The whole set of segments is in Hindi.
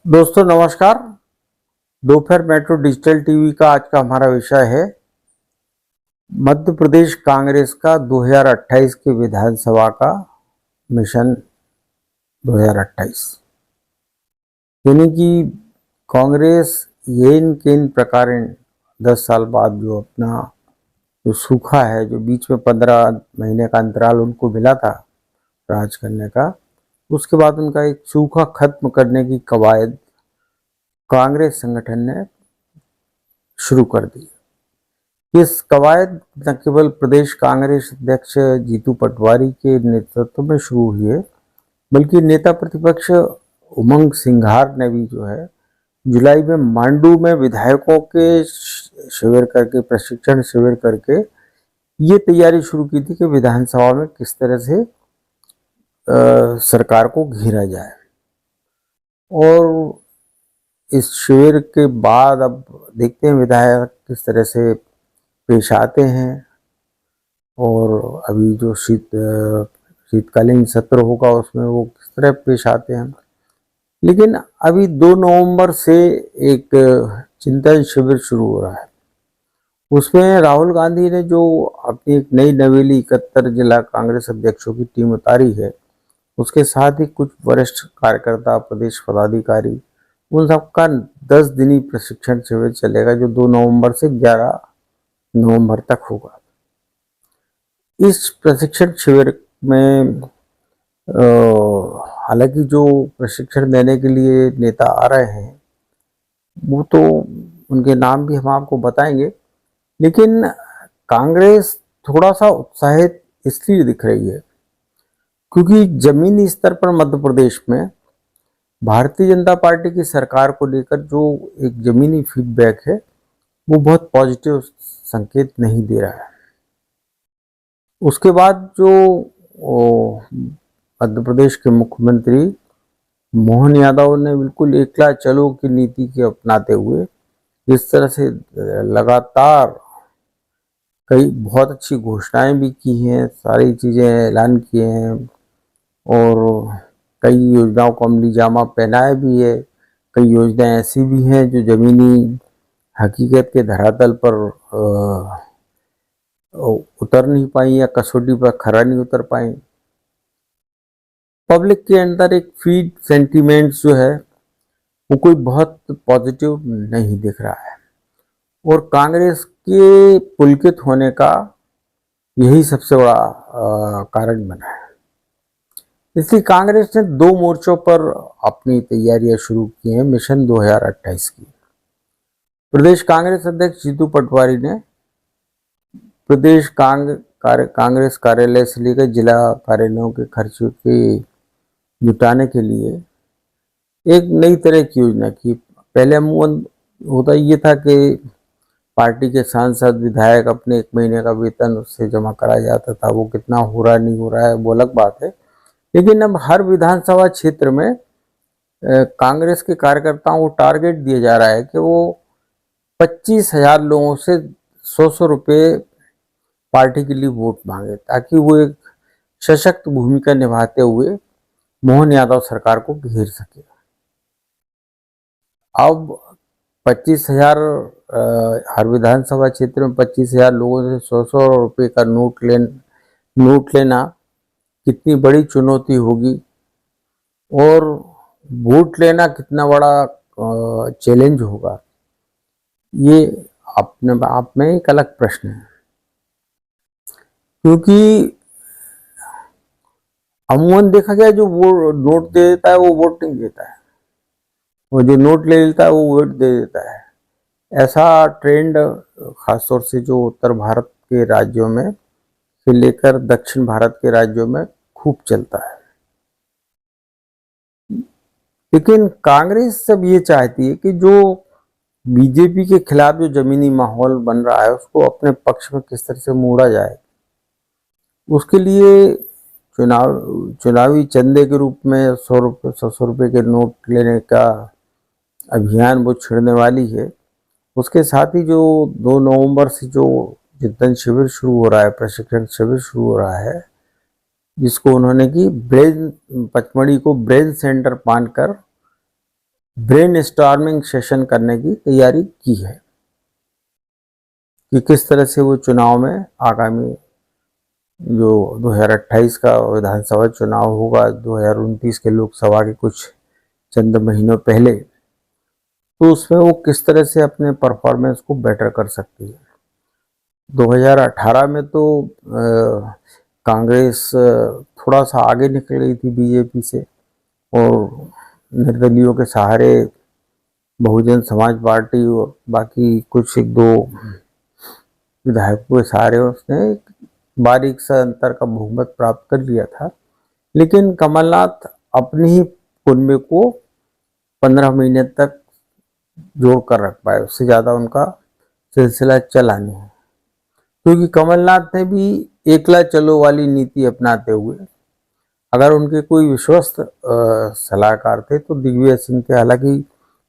दोस्तों नमस्कार। दोपहर मेट्रो डिजिटल टीवी का आज का हमारा विषय है मध्य प्रदेश कांग्रेस का 2028 के विधानसभा का मिशन 2028। यानी कि कांग्रेस ये इन प्रकार 10 साल बाद जो अपना जो सूखा है, जो बीच में 15 महीने का अंतराल उनको मिला था राज करने का, उसके बाद उनका एक सूखा खत्म करने की कवायद कांग्रेस संगठन ने शुरू कर दी। इस कवायद न केवल प्रदेश कांग्रेस अध्यक्ष जीतू पटवारी के नेतृत्व में शुरू हुई है, बल्कि नेता प्रतिपक्ष उमंग सिंघार ने भी जो है जुलाई में मांडू में विधायकों के शिविर करके, प्रशिक्षण शिविर करके ये तैयारी शुरू की थी कि विधानसभा में किस तरह से सरकार को घेरा जाए। और इस शिविर के बाद अब देखते हैं विधायक किस तरह से पेश आते हैं। और अभी जो शीतकालीन सत्र होगा उसमें वो किस तरह पेश आते हैं। लेकिन अभी 2 नवंबर से एक चिंतन शिविर शुरू हो रहा है। उसमें राहुल गांधी ने जो अपनी एक नई नवेली 71 जिला कांग्रेस अध्यक्षों की टीम उतारी है, उसके साथ ही कुछ वरिष्ठ कार्यकर्ता, प्रदेश पदाधिकारी, उन सबका 10 दिनी प्रशिक्षण शिविर चलेगा जो 2 नवंबर से 11 नवंबर तक होगा। इस प्रशिक्षण शिविर में हालांकि जो प्रशिक्षण देने के लिए नेता आ रहे हैं वो तो उनके नाम भी हम आपको बताएंगे, लेकिन कांग्रेस थोड़ा सा उत्साहित इसलिए दिख रही है क्योंकि जमीनी स्तर पर मध्य प्रदेश में भारतीय जनता पार्टी की सरकार को लेकर जो एक जमीनी फीडबैक है वो बहुत पॉजिटिव संकेत नहीं दे रहा है। उसके बाद जो मध्य प्रदेश के मुख्यमंत्री मोहन यादव ने बिल्कुल एकला चलो की नीति के अपनाते हुए जिस तरह से लगातार कई बहुत अच्छी घोषणाएं भी की हैं, सारी चीज़ें ऐलान किए हैं और कई योजनाओं को अमली जामा पहनाया भी है। कई योजनाएं ऐसी भी हैं जो जमीनी हकीकत के धरातल पर उतर नहीं पाई या कसौटी पर खरा नहीं उतर पाई। पब्लिक के अंदर एक फीड सेंटीमेंट्स जो है वो कोई बहुत पॉजिटिव नहीं दिख रहा है और कांग्रेस के पुलकित होने का यही सबसे बड़ा कारण बना है। इसलिए कांग्रेस ने 2 मोर्चों पर अपनी तैयारियां शुरू की हैं मिशन 2028 की। प्रदेश कांग्रेस अध्यक्ष जीतू पटवारी ने प्रदेश कांग्रेस कार्यालय से लेकर जिला कार्यालयों के खर्चों के जुटाने के लिए एक नई तरह की योजना की। पहले अमूमन होता ये था कि पार्टी के सांसद विधायक अपने 1 महीने का वेतन उससे जमा कराया जाता था। वो कितना हो रहा नहीं हो रहा है वो अलग बात है, लेकिन अब हर विधानसभा क्षेत्र में कांग्रेस के कार्यकर्ताओं को टारगेट दिया जा रहा है कि वो 25,000 लोगों से 100 रुपये पार्टी के लिए वोट मांगे ताकि वो एक सशक्त भूमिका निभाते हुए मोहन यादव सरकार को घेर सके। अब 25,000 हर विधानसभा क्षेत्र में 25,000 लोगों से 100 रुपये का नोट लेना कितनी बड़ी चुनौती होगी और वोट लेना कितना बड़ा चैलेंज होगा, ये अपने आप में एक अलग प्रश्न है। क्योंकि अमूमन देखा गया जो वो नोट दे देता है वो वोट नहीं देता है, वो जो नोट ले लेता है वो वोट दे देता है। ऐसा ट्रेंड खासतौर से जो उत्तर भारत के राज्यों में से लेकर दक्षिण भारत के राज्यों में खूब चलता है। लेकिन कांग्रेस सब ये चाहती है कि जो बीजेपी के खिलाफ जो जमीनी माहौल बन रहा है उसको अपने पक्ष में किस तरह से मोड़ा जाए। उसके लिए चुनावी चंदे के रूप में 100 रुपये के नोट लेने का अभियान वो छिड़ने वाली है। उसके साथ ही जो 2 नवंबर से जो चिंतन शिविर शुरू हो रहा है, प्रशिक्षण शिविर शुरू हो रहा है, जिसको उन्होंने की पचमढ़ी को ब्रेन सेंटर मानकर ब्रेन स्टॉर्मिंग सेशन करने की तैयारी की है कि किस तरह से वो चुनाव में आगामी जो 2028 का विधानसभा चुनाव होगा, 2029 के लोकसभा के कुछ चंद महीनों पहले, तो उसमें वो किस तरह से अपने परफॉर्मेंस को बेटर कर सकती है। 2018 में तो कांग्रेस थोड़ा सा आगे निकल गई थी बीजेपी से, और निर्दलीयों के सहारे बहुजन समाज पार्टी और बाकी कुछ एक दो विधायकों के सहारे उसने बारीक सा अंतर का बहुमत प्राप्त कर लिया था। लेकिन कमलनाथ अपनी ही कुनबे को 15 महीने तक जोड़ कर रख पाए, उससे ज़्यादा उनका सिलसिला चला नहीं, क्योंकि कमलनाथ ने भी एकला चलो वाली नीति अपनाते हुए, अगर उनके कोई विश्वस्त सलाहकार थे तो दिग्विजय सिंह थे। हालांकि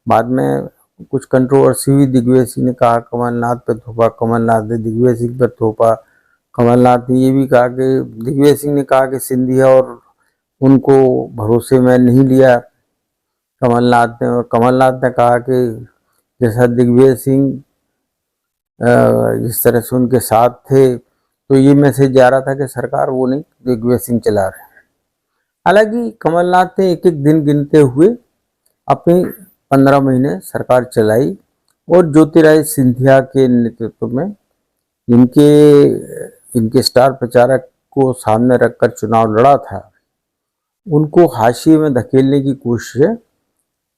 बाद में कुछ कंट्रोवर्सी हुई, दिग्विजय सिंह ने कहा कमलनाथ पे थोपा, कमलनाथ ने दिग्विजय सिंह पर थोपा। कमलनाथ ने ये भी कहा कि दिग्विजय सिंह ने कहा कि सिंधिया और उनको भरोसे में नहीं लिया कमलनाथ ने, और कमलनाथ ने कहा कि जैसा दिग्विजय सिंह जिस तरह से उनके साथ थे, तो ये मैसेज जा रहा था कि सरकार वो नहीं, दिग्विजय सिंह चला रहे हैं। हालांकि कमलनाथ ने एक एक दिन गिनते हुए अपनी 15 महीने सरकार चलाई, और ज्योतिरादित्य सिंधिया के नेतृत्व में इनके स्टार प्रचारक को सामने रखकर चुनाव लड़ा था, उनको हाशिए में धकेलने की कोशिश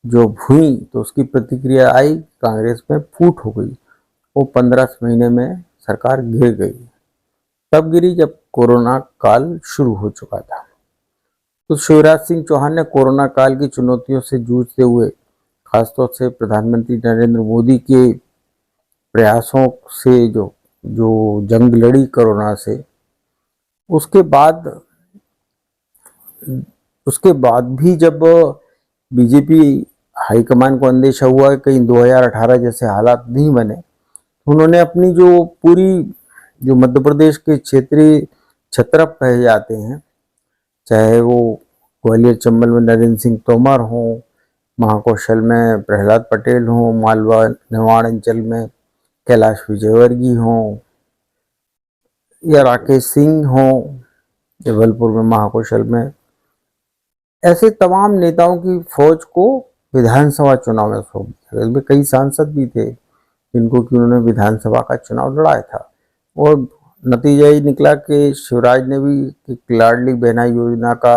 जो हुई, तो उसकी प्रतिक्रिया आई, कांग्रेस में फूट हो गई। वो 15 महीने में सरकार गिर गई। तब गिरी जब कोरोना काल शुरू हो चुका था। तो शिवराज सिंह चौहान ने कोरोना काल की चुनौतियों से जूझते हुए, खासतौर से प्रधानमंत्री नरेंद्र मोदी के प्रयासों से जो जो जंग लड़ी कोरोना से, उसके बाद भी जब बीजेपी हाईकमान को अंदेशा हुआ कि कहीं 2018 जैसे हालात नहीं बने, तो उन्होंने अपनी जो पूरी जो मध्य प्रदेश के क्षेत्रीय छत्रप कहे जाते हैं, चाहे वो ग्वालियर चंबल में नरेंद्र सिंह तोमर हों, महाकौशल में प्रहलाद पटेल हों, मालवा निमाड़ अंचल में कैलाश विजयवर्गीय हों, या राकेश सिंह हों जबलपुर में महाकौशल में, ऐसे तमाम नेताओं की फौज को विधानसभा चुनाव में सौंप दिया। इसमें कई सांसद भी थे जिनको कि उन्होंने विधानसभा का चुनाव लड़ाया था, और नतीजा ये निकला कि शिवराज ने भी लाडली बहना योजना का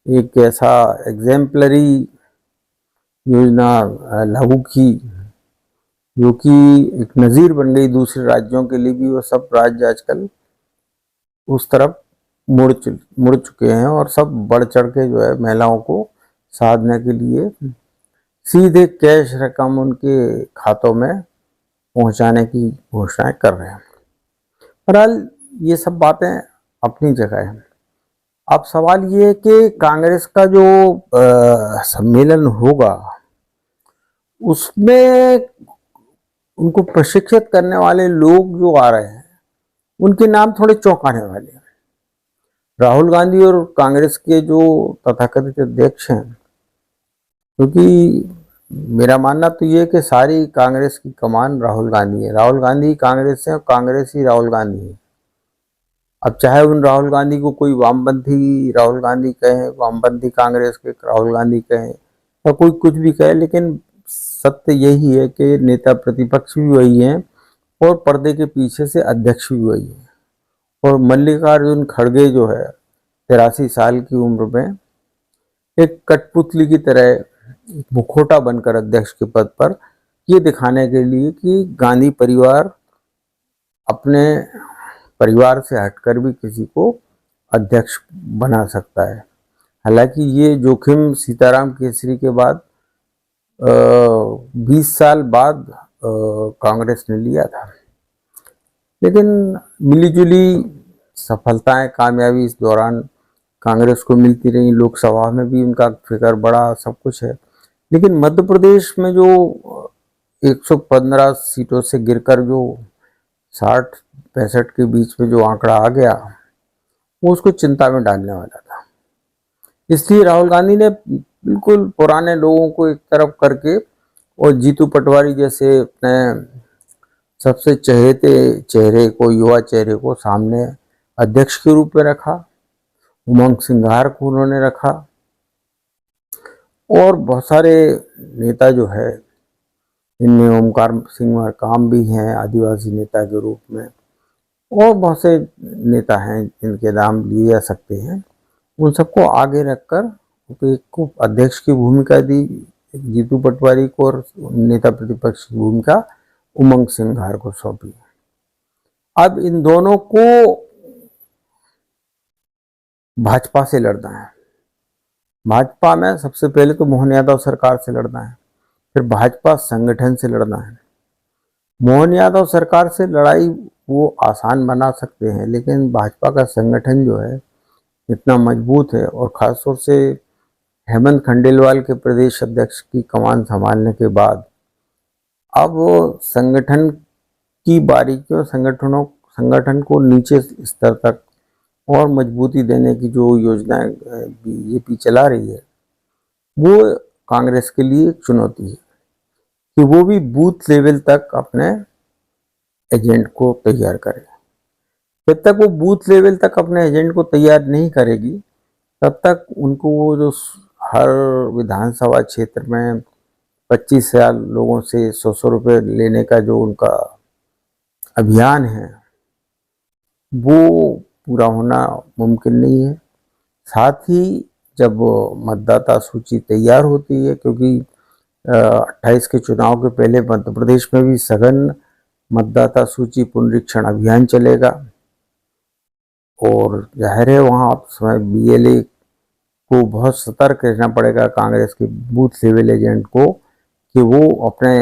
एक ऐसा एग्जेम्पलरी योजना लागू की जो कि एक नज़ीर बन गई दूसरे राज्यों के लिए भी। वो सब राज्य आजकल उस तरफ मुड़ चुके हैं, और सब बढ़ चढ़ के जो है महिलाओं को साधने के लिए सीधे कैश रकम उनके खातों में पहुंचाने की घोषणाएं कर रहे हैं। बहरहाल ये सब बातें अपनी जगह है। अब सवाल ये है कि कांग्रेस का जो सम्मेलन होगा, उसमें उनको प्रशिक्षित करने वाले लोग जो आ रहे हैं, उनके नाम थोड़े चौंकाने वाले हैं। राहुल गांधी और कांग्रेस के जो तथाकथित अध्यक्ष हैं, क्योंकि मेरा मानना तो ये है कि सारी कांग्रेस की कमान राहुल गांधी है, राहुल गांधी कांग्रेस है और कांग्रेस ही राहुल गांधी है। अब चाहे उन राहुल गांधी को कोई वामपंथी राहुल गांधी कहे, वामपंथी कांग्रेस के राहुल गांधी कहे, या कोई कुछ भी कहे, लेकिन सत्य यही है कि नेता प्रतिपक्ष भी वही है और पर्दे के पीछे से अध्यक्ष भी वही है। और मल्लिकार्जुन खड़गे जो है 83 साल की उम्र में एक कठपुतली की तरह मुखौटा बनकर अध्यक्ष के पद पर, ये दिखाने के लिए कि गांधी परिवार अपने परिवार से हटकर भी किसी को अध्यक्ष बना सकता है। हालांकि ये जोखिम सीताराम केसरी के बाद 20 साल बाद कांग्रेस ने लिया था, लेकिन मिलीजुली सफलताएं, कामयाबी इस दौरान कांग्रेस को मिलती रही। लोकसभा में भी उनका फिगर बढ़ा, सब कुछ है। लेकिन मध्य प्रदेश में जो 115 सीटों से गिरकर जो 60-65 के बीच में जो आंकड़ा आ गया, वो उसको चिंता में डालने वाला था। इसलिए राहुल गांधी ने बिल्कुल पुराने लोगों को एक तरफ करके और जीतू पटवारी जैसे अपने सबसे चहेते चेहरे को, युवा चेहरे को सामने अध्यक्ष के रूप में रखा। उमंग सिंघार को उन्होंने रखा और बहुत सारे नेता जो है, इनमें ओमकार सिंह मरकाम भी हैं आदिवासी नेता के रूप में, और बहुत से नेता हैं जिनके नाम लिए जा सकते हैं। उन सबको आगे रखकर एक को अध्यक्ष की भूमिका दी जीतू पटवारी को, और नेता प्रतिपक्ष की भूमिका उमंग सिंघार को सौंपी। अब इन दोनों को भाजपा से लड़ना है। भाजपा में सबसे पहले तो मोहन यादव सरकार से लड़ना है, फिर भाजपा संगठन से लड़ना है। मोहन यादव सरकार से लड़ाई वो आसान बना सकते हैं, लेकिन भाजपा का संगठन जो है इतना मजबूत है, और खासतौर से हेमंत खंडेलवाल के प्रदेश अध्यक्ष की कमान संभालने के बाद अब संगठन की बारीकियों, संगठन को नीचे स्तर तक और मजबूती देने की जो योजनाएं बीजेपी चला रही है, वो कांग्रेस के लिए एक चुनौती है कि वो भी बूथ लेवल तक अपने एजेंट को तैयार करे। जब तक वो बूथ लेवल तक अपने एजेंट को तैयार नहीं करेगी, तब तक उनको वो जो हर विधानसभा क्षेत्र में 25,000 लोगों से 100-100 रुपये लेने का जो उनका अभियान है, वो पूरा होना मुमकिन नहीं है। साथ ही जब मतदाता सूची तैयार होती है, क्योंकि 28 के चुनाव के पहले मध्य प्रदेश में भी सघन मतदाता सूची पुनरीक्षण अभियान चलेगा, और जाहिर है वहाँ समय बीएलए को बहुत सतर्क रहना पड़ेगा कांग्रेस के बूथ लेवल एजेंट को, कि वो अपने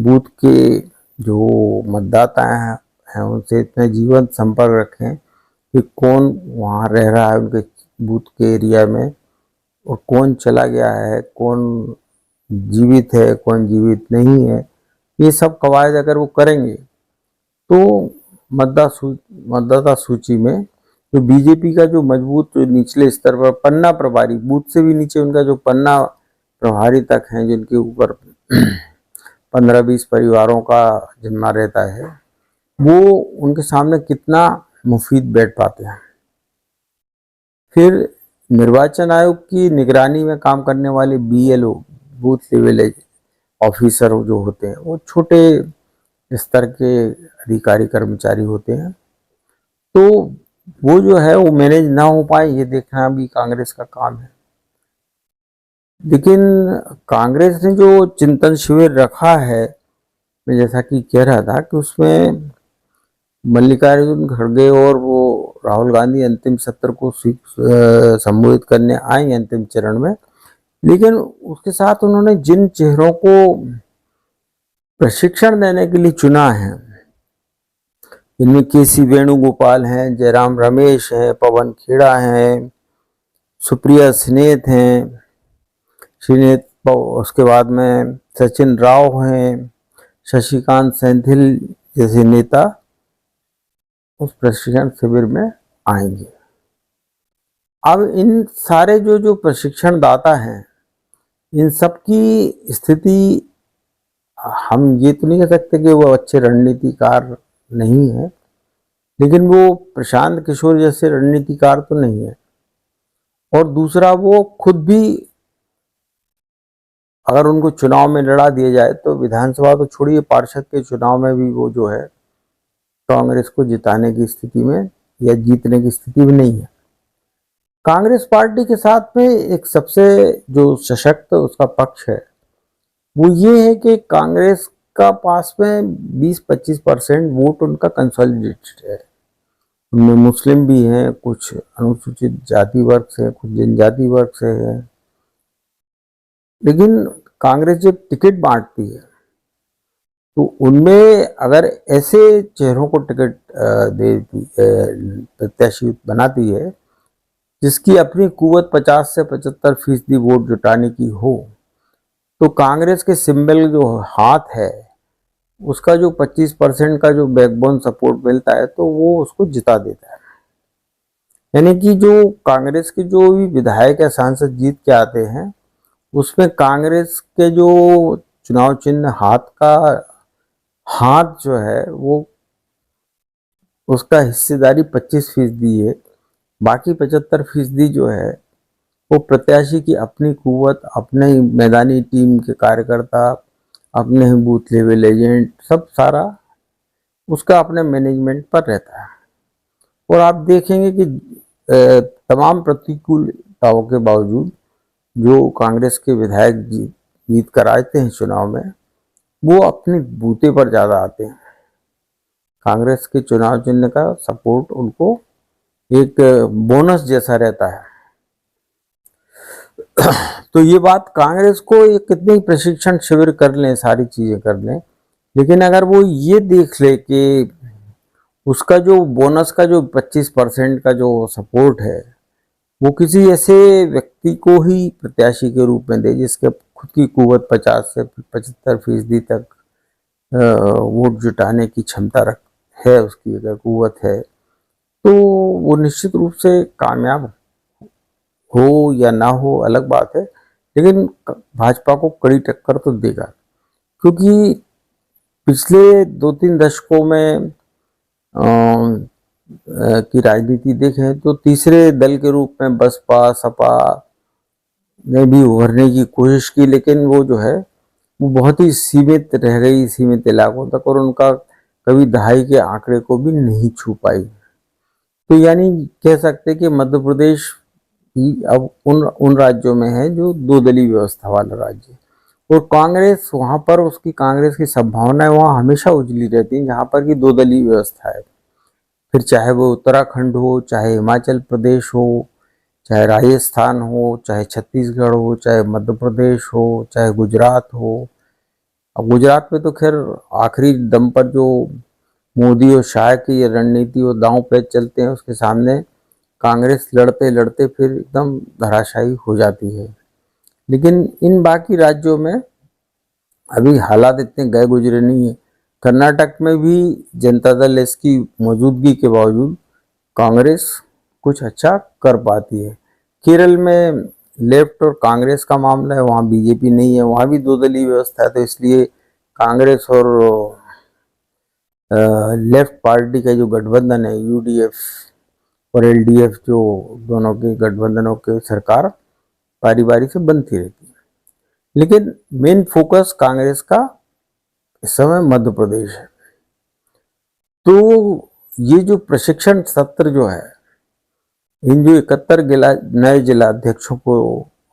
बूथ के जो मतदाता हैं उनसे इतने जीवंत संपर्क रखें कि कौन वहाँ रह रहा है उनके बूथ के एरिया में, और कौन चला गया है, कौन जीवित है, कौन जीवित नहीं है। ये सब कवायद अगर वो करेंगे तो मतदाता सूची में जो बीजेपी का जो मजबूत, जो निचले स्तर पर पन्ना प्रभारी, बूथ से भी नीचे उनका जो पन्ना प्रभारी तक हैं, जिनके ऊपर 15-20 परिवारों का जिम्मा रहता है, वो उनके सामने कितना मुफीद बैठ पाते हैं। फिर निर्वाचन आयोग की निगरानी में काम करने वाले बीएलओ, बूथ लेवल ऑफिसर जो होते हैं, वो छोटे स्तर के अधिकारी कर्मचारी होते हैं, तो वो जो है वो मैनेज ना हो पाए, ये देखना भी कांग्रेस का काम है। लेकिन कांग्रेस ने जो चिंतन शिविर रखा है, मैं जैसा कि कह रहा था कि उसमें मल्लिकार्जुन खड़गे और वो राहुल गांधी अंतिम सत्र को संबोधित करने आए अंतिम चरण में, लेकिन उसके साथ उन्होंने जिन चेहरों को प्रशिक्षण देने के लिए चुना है, इनमें केसी वेणुगोपाल हैं, जयराम रमेश हैं, पवन खेड़ा हैं, सुप्रिया सिनेत हैं, उसके बाद में सचिन राव हैं, शशिकांत सेंथिल जैसे नेता उस प्रशिक्षण शिविर में आएंगे। अब इन सारे जो प्रशिक्षण दाता हैं, इन सब की स्थिति हम ये तो नहीं कह सकते कि वो अच्छे रणनीतिकार नहीं है, लेकिन वो प्रशांत किशोर जैसे रणनीतिकार तो नहीं है। और दूसरा, वो खुद भी अगर उनको चुनाव में लड़ा दिया जाए तो विधानसभा तो छोड़िए, पार्षद के चुनाव में भी वो जो है कांग्रेस को जिताने की स्थिति में या जीतने की स्थिति में नहीं है। कांग्रेस पार्टी के साथ में एक सबसे जो सशक्त उसका पक्ष है, वो ये है कि कांग्रेस का पास में 20-25% वोट उनका कंसोलिडेटेड है। उनमें मुस्लिम भी हैं, कुछ अनुसूचित जाति वर्ग से, कुछ जनजाति वर्ग से है। लेकिन कांग्रेस जब टिकट बांटती है तो उनमें अगर ऐसे चेहरों को टिकट देती, प्रत्याशी बनाती है जिसकी अपनी कुवत 50 से 75% वोट जुटाने की हो, तो कांग्रेस के सिंबल जो हाथ है उसका जो 25% का जो बैकबोन सपोर्ट मिलता है, तो वो उसको जिता देता है। यानी कि जो कांग्रेस के जो भी विधायक या सांसद जीत के आते हैं, उसमें कांग्रेस के जो चुनाव चिन्ह हाथ जो है वो उसका हिस्सेदारी 25% है। बाकी 75% जो है वो प्रत्याशी की अपनी कुवत, अपने ही मैदानी टीम के कार्यकर्ता, अपने ही बूथ लेवल एजेंट, सब सारा उसका अपने मैनेजमेंट पर रहता है। और आप देखेंगे कि तमाम प्रतिकूलताओं के बावजूद जो कांग्रेस के विधायक जीत कर आते हैं चुनाव में, वो अपने बूते पर ज़्यादा आते हैं। कांग्रेस के चुनाव चिन्ह का सपोर्ट उनको एक बोनस जैसा रहता है। तो ये बात कांग्रेस को ये कितने प्रशिक्षण शिविर कर लें, सारी चीजें कर लें, लेकिन अगर वो ये देख ले कि उसका जो बोनस का जो 25% का जो सपोर्ट है वो किसी ऐसे व्यक्ति को ही प्रत्याशी के रूप में दे जिसके खुद की कुवत 50 से 75% तक वोट जुटाने की क्षमता है, उसकी अगर कुवत है तो वो निश्चित रूप से कामयाब हो या ना हो अलग बात है, लेकिन भाजपा को कड़ी टक्कर तो देगा। क्योंकि पिछले 2-3 दशकों में की राजनीति देखें तो तीसरे दल के रूप में बसपा सपा ने भी उभरने की कोशिश की, लेकिन वो जो है वो बहुत ही सीमित रह गई, सीमित इलाकों तक, और उनका कभी दहाई के आंकड़े को भी नहीं छू पाई। तो यानी कह सकते कि मध्य प्रदेश ही अब उन राज्यों में है जो 2 दलीय व्यवस्था वाला राज्य है, और कांग्रेस वहां पर उसकी कांग्रेस की संभावनाएं वहां हमेशा उजली रहती हैं जहां पर की 2 दलीय व्यवस्था है। फिर चाहे वो उत्तराखंड हो, चाहे हिमाचल प्रदेश हो, चाहे राजस्थान हो, चाहे छत्तीसगढ़ हो, चाहे मध्य प्रदेश हो, चाहे गुजरात हो। अब गुजरात में तो खैर आखिरी दम पर जो मोदी और शाह की ये रणनीति और दांव पेच चलते हैं उसके सामने कांग्रेस लड़ते लड़ते फिर एकदम धराशायी हो जाती है। लेकिन इन बाकी राज्यों में अभी हालात इतने गए गुजरे नहीं है। कर्नाटक में भी जनता दल इसकी मौजूदगी के बावजूद कांग्रेस कुछ अच्छा कर पाती है। केरल में लेफ्ट और कांग्रेस का मामला है, वहाँ बीजेपी नहीं है, वहाँ भी 2 दलीय व्यवस्था है, तो इसलिए कांग्रेस और लेफ्ट पार्टी का जो गठबंधन है यूडीएफ और एलडीएफ, जो दोनों के गठबंधनों के सरकार बारी बारी से बनती रहती है। लेकिन मेन फोकस कांग्रेस का इस समय मध्य प्रदेश है। तो ये जो प्रशिक्षण सत्र जो है, इन जो 71 नए जिला अध्यक्षों को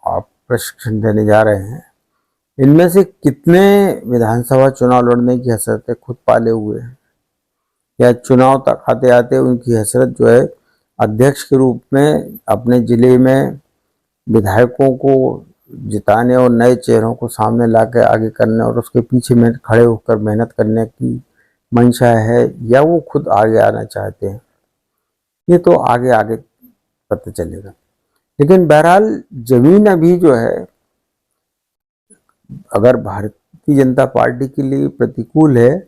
आप प्रशिक्षण देने जा रहे हैं, इनमें से कितने विधानसभा चुनाव लड़ने की हसरतें खुद पाले हुए हैं, या चुनाव तक आते आते उनकी हसरत जो है अध्यक्ष के रूप में अपने जिले में विधायकों को जिताने और नए चेहरों को सामने लाकर आगे करने और उसके पीछे में खड़े होकर मेहनत करने की मंशा है, या वो खुद आगे आना चाहते हैं, ये तो आगे आगे पता चलेगा। लेकिन बहरहाल जमीन अभी जो है अगर भारतीय जनता पार्टी के लिए प्रतिकूल है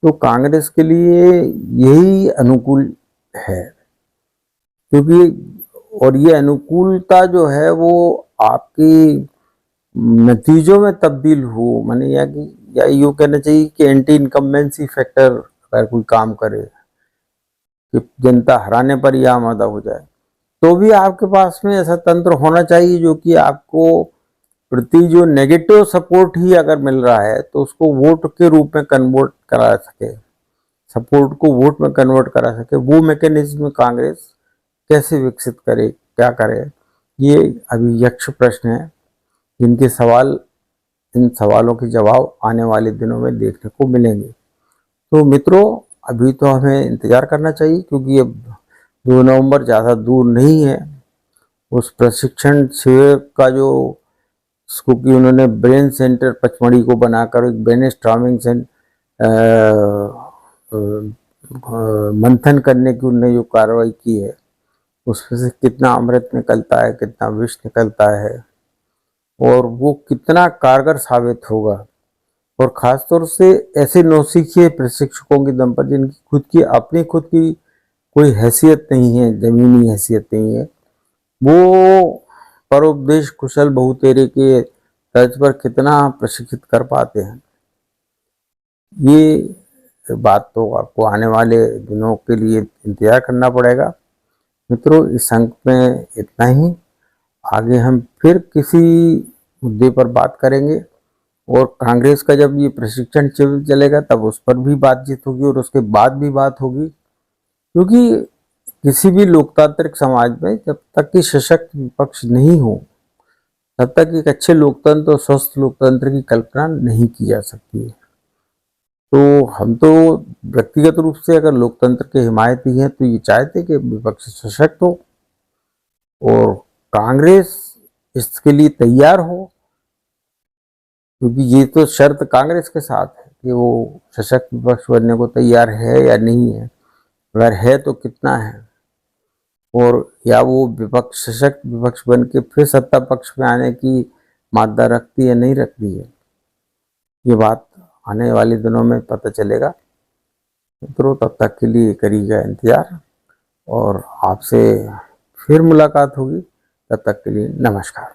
तो कांग्रेस के लिए यही अनुकूल है। क्योंकि और ये अनुकूलता जो है वो आपकी नतीजों में तब्दील हो, माने या यूँ कहना चाहिए कि एंटी इनकम्बेंसी फैक्टर अगर कोई काम करे कि जनता हराने पर ही आमादा हो जाए, तो भी आपके पास में ऐसा तंत्र होना चाहिए जो कि आपको प्रति जो नेगेटिव सपोर्ट ही अगर मिल रहा है तो उसको वोट के रूप में कन्वर्ट करा सके, सपोर्ट को वोट में कन्वर्ट करा सके। वो मैकेनिज्म कांग्रेस कैसे विकसित करे, क्या करे, ये अभी यक्ष प्रश्न है जिनके इन सवालों के जवाब आने वाले दिनों में देखने को मिलेंगे। तो मित्रों, अभी तो हमें इंतज़ार करना चाहिए क्योंकि अब 2 नवंबर ज़्यादा दूर नहीं है। उस प्रशिक्षण शिविर का जो क्योंकि उन्होंने ब्रेन सेंटर पचमढ़ी को बनाकर एक ब्रेन स्टॉर्मिंग मंथन करने की उन्होंने जो कार्रवाई की है, उसमें से कितना अमृत निकलता है, कितना विष निकलता है, और वो कितना कारगर साबित होगा। और ख़ासतौर से ऐसे नौसिखिए प्रशिक्षकों के दम पर जिनकी खुद की कोई हैसियत नहीं है, ज़मीनी हैसियत नहीं है, वो परोपदेश कुशल बहुतेरे के तर्ज पर कितना प्रशिक्षित कर पाते हैं, ये बात तो आपको आने वाले दिनों के लिए इंतजार करना पड़ेगा। मित्रों, इस अंक में इतना ही। आगे हम फिर किसी मुद्दे पर बात करेंगे और कांग्रेस का जब ये प्रशिक्षण चलेगा तब उस पर भी बातचीत होगी और उसके बाद भी बात होगी, क्योंकि किसी भी लोकतांत्रिक समाज में जब तक कि सशक्त विपक्ष नहीं हो तब तक एक अच्छे लोकतंत्र और स्वस्थ लोकतंत्र की कल्पना नहीं की जा सकती है। तो हम तो व्यक्तिगत रूप से अगर लोकतंत्र के हिमायती हैं तो ये चाहते कि विपक्ष सशक्त हो और कांग्रेस इसके लिए तैयार हो, क्योंकि ये तो शर्त कांग्रेस के साथ है कि वो सशक्त विपक्ष बनने को तैयार है या नहीं है, अगर है तो कितना है, और या वो विपक्ष सशक्त विपक्ष बन के फिर सत्ता पक्ष में आने की मादा रखती है नहीं रखती है, ये बात आने वाले दिनों में पता चलेगा। मित्रों, तब तक के लिए करिएगा इंतजार और आपसे फिर मुलाकात होगी। तब तक के लिए नमस्कार।